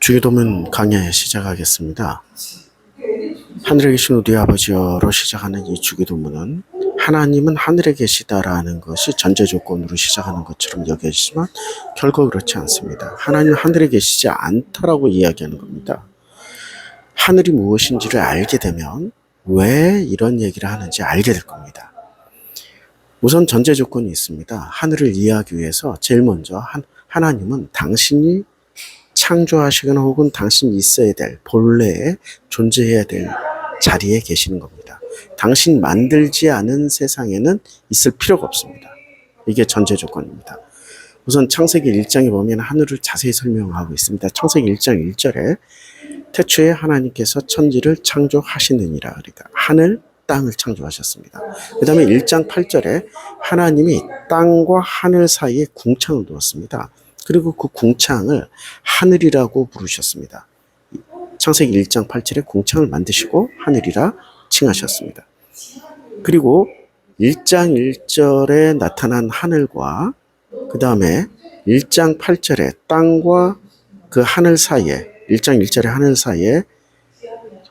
주기도문 강의 시작하겠습니다. 하늘에 계신 우리 아버지여로 시작하는 이 주기도문은 하나님은 하늘에 계시다라는 것이 전제 조건으로 시작하는 것처럼 여겨지지만 결코 그렇지 않습니다. 하나님은 하늘에 계시지 않다라고 이야기하는 겁니다. 하늘이 무엇인지를 알게 되면 왜 이런 얘기를 하는지 알게 될 겁니다. 우선 전제 조건이 있습니다. 하늘을 이해하기 위해서 제일 먼저 하나님은 당신이 창조하시거나 혹은 당신이 있어야 될 본래에 존재해야 될 자리에 계시는 겁니다. 당신 만들지 않은 세상에는 있을 필요가 없습니다. 이게 전제 조건입니다. 우선 창세기 1장에 보면 하늘을 자세히 설명하고 있습니다. 창세기 1장 1절에 태초에 하나님께서 천지를 창조하시느니라. 그러니까 하늘, 땅을 창조하셨습니다. 그 다음에 1장 8절에 하나님이 땅과 하늘 사이에 궁창을 두었습니다. 그리고 그 궁창을 하늘이라고 부르셨습니다. 창세기 1장 8절에 궁창을 만드시고 하늘이라 칭하셨습니다. 그리고 1장 1절에 나타난 하늘과 그 다음에 1장 8절에 땅과 그 하늘 사이에 1장 1절에 하늘 사이에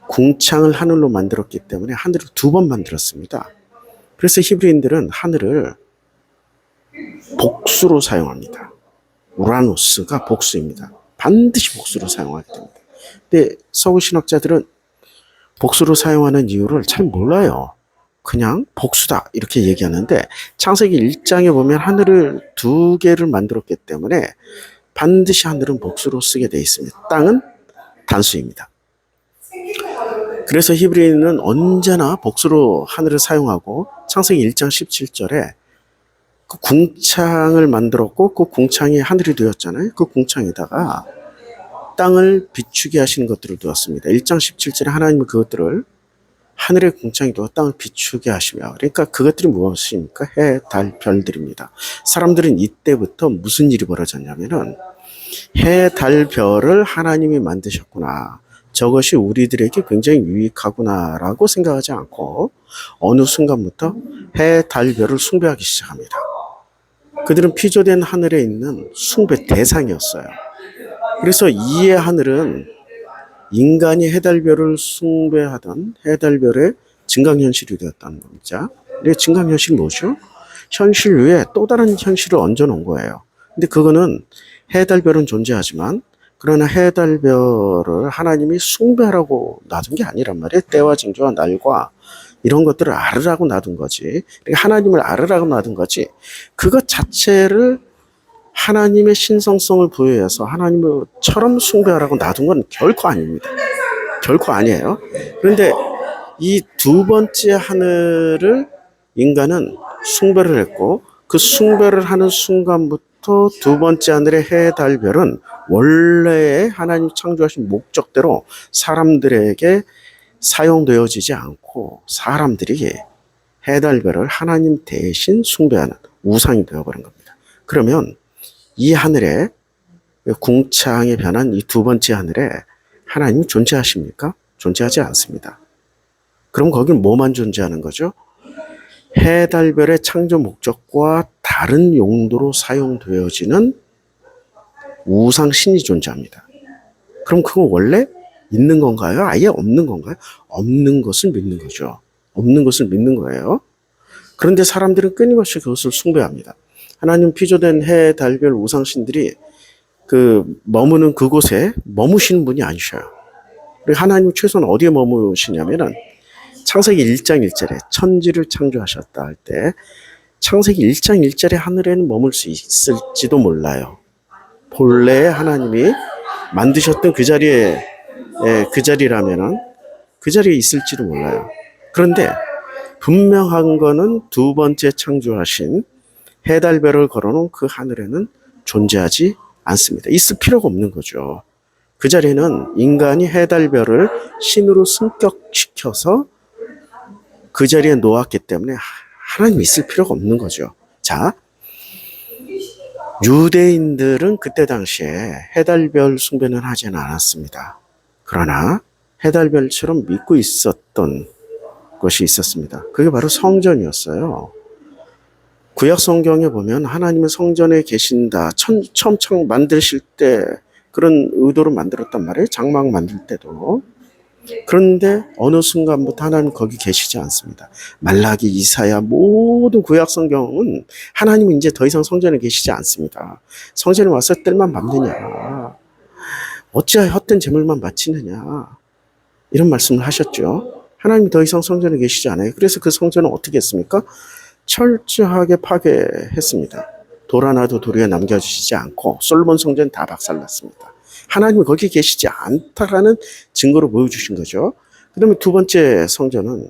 궁창을 하늘로 만들었기 때문에 하늘을 두 번 만들었습니다. 그래서 히브리인들은 하늘을 복수로 사용합니다. 우라노스가 복수입니다. 반드시 복수로 사용하게 됩니다. 근데 서구 신학자들은 복수로 사용하는 이유를 잘 몰라요. 그냥 복수다 이렇게 얘기하는데 창세기 1장에 보면 하늘을 두 개를 만들었기 때문에 반드시 하늘은 복수로 쓰게 되어 있습니다. 땅은 단수입니다. 그래서 히브리인은 언제나 복수로 하늘을 사용하고 창세기 1장 17절에 그 궁창을 만들었고 그 궁창이 하늘이 되었잖아요. 그 궁창에다가 땅을 비추게 하시는 것들을 두었습니다. 1장 17절에 하나님은 그것들을 하늘의 궁창이 되어 땅을 비추게 하시며 그러니까 그것들이 무엇입니까? 해, 달, 별들입니다. 사람들은 이때부터 무슨 일이 벌어졌냐면은 해, 달, 별을 하나님이 만드셨구나. 저것이 우리들에게 굉장히 유익하구나라고 생각하지 않고 어느 순간부터 해, 달, 별을 숭배하기 시작합니다. 그들은 피조된 하늘에 있는 숭배 대상이었어요. 그래서 이의 하늘은 인간이 해달별을 숭배하던 해달별의 증강현실이 되었다는 겁니다. 증강현실이 뭐죠? 현실 위에 또 다른 현실을 얹어놓은 거예요. 근데 그거는 해달별은 존재하지만 그러나 해달별을 하나님이 숭배하라고 놔둔 게 아니란 말이에요. 때와 징조와 날과 이런 것들을 알으라고 놔둔 거지. 하나님을 알으라고 놔둔 거지. 그것 자체를 하나님의 신성성을 부여해서 하나님처럼 숭배하라고 놔둔 건 결코 아닙니다. 결코 아니에요. 그런데 이 두 번째 하늘을 인간은 숭배를 했고 그 숭배를 하는 순간부터 두 번째 하늘의 해, 달, 별은 원래의 하나님 창조하신 목적대로 사람들에게 사용되어지지 않고 사람들이 해달별을 하나님 대신 숭배하는 우상이 되어버린 겁니다. 그러면 이 하늘에 궁창에 변한 이 두 번째 하늘에 하나님이 존재하십니까? 존재하지 않습니다. 그럼 거긴 뭐만 존재하는 거죠? 해달별의 창조 목적과 다른 용도로 사용되어지는 우상신이 존재합니다. 그럼 그건 원래 있는 건가요? 아예 없는 건가요? 없는 것을 믿는 거죠. 없는 것을 믿는 거예요. 그런데 사람들은 끊임없이 그것을 숭배합니다. 하나님 피조된 해, 달, 별, 우상신들이 머무는 그곳에 머무시는 분이 아니셔요. 그리고 하나님 최소한 어디에 머무시냐면은 창세기 1장 1절에 천지를 창조하셨다 할 때 창세기 1장 1절에 하늘에는 머물 수 있을지도 몰라요. 본래 하나님이 만드셨던 그 자리라면은 그 자리에 있을지도 몰라요. 그런데 분명한 거는 두 번째 창조하신 해달별을 걸어놓은 그 하늘에는 존재하지 않습니다. 있을 필요가 없는 거죠. 그 자리에는 인간이 해달별을 신으로 승격시켜서 그 자리에 놓았기 때문에 하나님 있을 필요가 없는 거죠. 자, 유대인들은 그때 당시에 해달별 숭배는 하지는 않았습니다. 그러나 해달별처럼 믿고 있었던 것이 있었습니다. 그게 바로 성전이었어요. 구약 성경에 보면 하나님은 성전에 계신다. 처음 만드실 때 그런 의도로 만들었단 말이에요. 장막 만들 때도. 그런데 어느 순간부터 하나님 거기 계시지 않습니다. 말라기, 이사야 모든 구약 성경은 하나님은 이제 더 이상 성전에 계시지 않습니다. 성전에 와서 뜰만 밟느냐, 어찌하여 헛된 제물만 바치느냐, 이런 말씀을 하셨죠. 하나님이 더 이상 성전에 계시지 않아요. 그래서 그 성전은 어떻게 했습니까? 철저하게 파괴했습니다. 돌 하나도 돌 위에 남겨주시지 않고 솔로몬 성전 다 박살났습니다. 하나님이 거기 계시지 않다라는 증거로 보여주신 거죠. 그 다음에 두 번째 성전은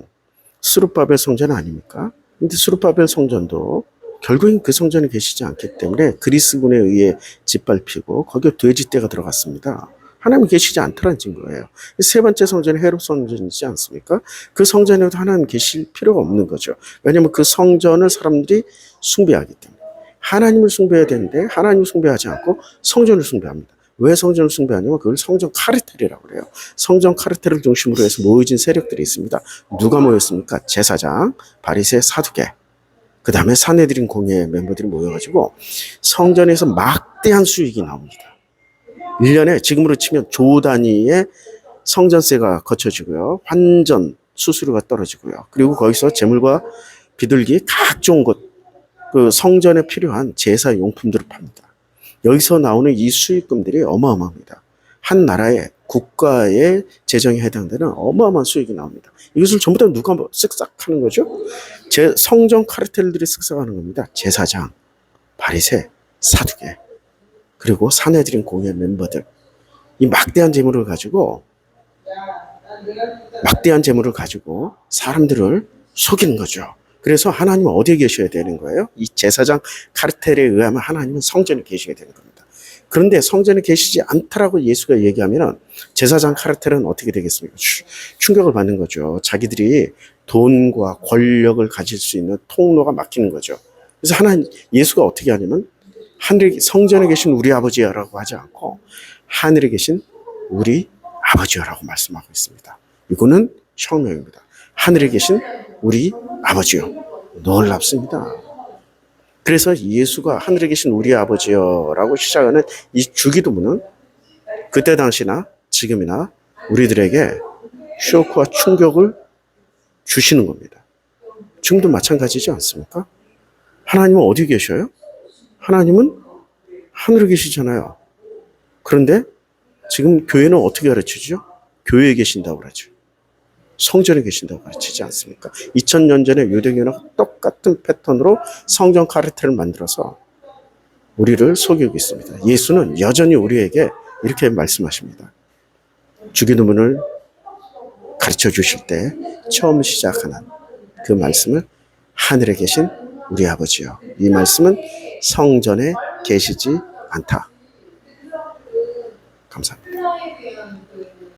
스룹바벨 성전 아닙니까? 근데 스룹바벨 성전도 결국엔 그 성전에 계시지 않기 때문에 그리스군에 의해 짓밟히고 거기에 돼지떼가 들어갔습니다. 하나님이 계시지 않다는 증거예요. 세 번째 성전은 헤롯 성전이지 않습니까? 그 성전에도 하나님 계실 필요가 없는 거죠. 왜냐하면 그 성전을 사람들이 숭배하기 때문에. 하나님을 숭배해야 되는데 하나님을 숭배하지 않고 성전을 숭배합니다. 왜 성전을 숭배하냐면 그걸 성전 카르텔이라고 그래요. 성전 카르텔을 중심으로 해서 모여진 세력들이 있습니다. 누가 모였습니까? 제사장, 바리새, 사두개, 그 다음에 산헤드린 공회 멤버들이 모여가지고 성전에서 막대한 수익이 나옵니다. 1년에 지금으로 치면 조 단위의 성전세가 거쳐지고요. 환전 수수료가 떨어지고요. 그리고 거기서 재물과 비둘기 각종 것, 그 성전에 필요한 제사 용품들을 팝니다. 여기서 나오는 이 수익금들이 어마어마합니다. 한 나라의 국가의 재정에 해당되는 어마어마한 수익이 나옵니다. 이것을 전부 다 누가 쓱싹하는 거죠? 성전 카르텔들이 쓱싹하는 겁니다. 제사장, 바리새, 사두개, 그리고 산헤드린 공회 멤버들. 이 막대한 재물을 가지고 사람들을 속이는 거죠. 그래서 하나님은 어디에 계셔야 되는 거예요? 이 제사장 카르텔에 의하면 하나님은 성전에 계셔야 되는 겁니다. 그런데 성전에 계시지 않다라고 예수가 얘기하면 제사장 카르텔은 어떻게 되겠습니까? 충격을 받는 거죠. 자기들이 돈과 권력을 가질 수 있는 통로가 막히는 거죠. 그래서 예수가 어떻게 하냐면 하늘에 성전에 계신 우리 아버지여라고 하지 않고 하늘에 계신 우리 아버지여라고 말씀하고 있습니다. 이거는 혁명입니다. 하늘에 계신 우리 아버지요. 놀랍습니다. 그래서 예수가 하늘에 계신 우리 아버지여라고 시작하는 이 주기도문은 그때 당시나 지금이나 우리들에게 쇼크와 충격을 주시는 겁니다. 지금도 마찬가지지 않습니까? 하나님은 어디 계셔요? 하나님은 하늘에 계시잖아요. 그런데 지금 교회는 어떻게 가르치죠? 교회에 계신다고 그러죠. 성전에 계신다고 가르치지 않습니까? 2000년 전에 유대교는 똑같은 패턴으로 성전 카르텔을 만들어서 우리를 속이고 있습니다. 예수는 여전히 우리에게 이렇게 말씀하십니다. 주기도문을 가르쳐 주실 때 처음 시작하는 그 말씀을 하늘에 계신 우리 아버지요. 이 말씀은 성전에 계시지 않다. 감사합니다.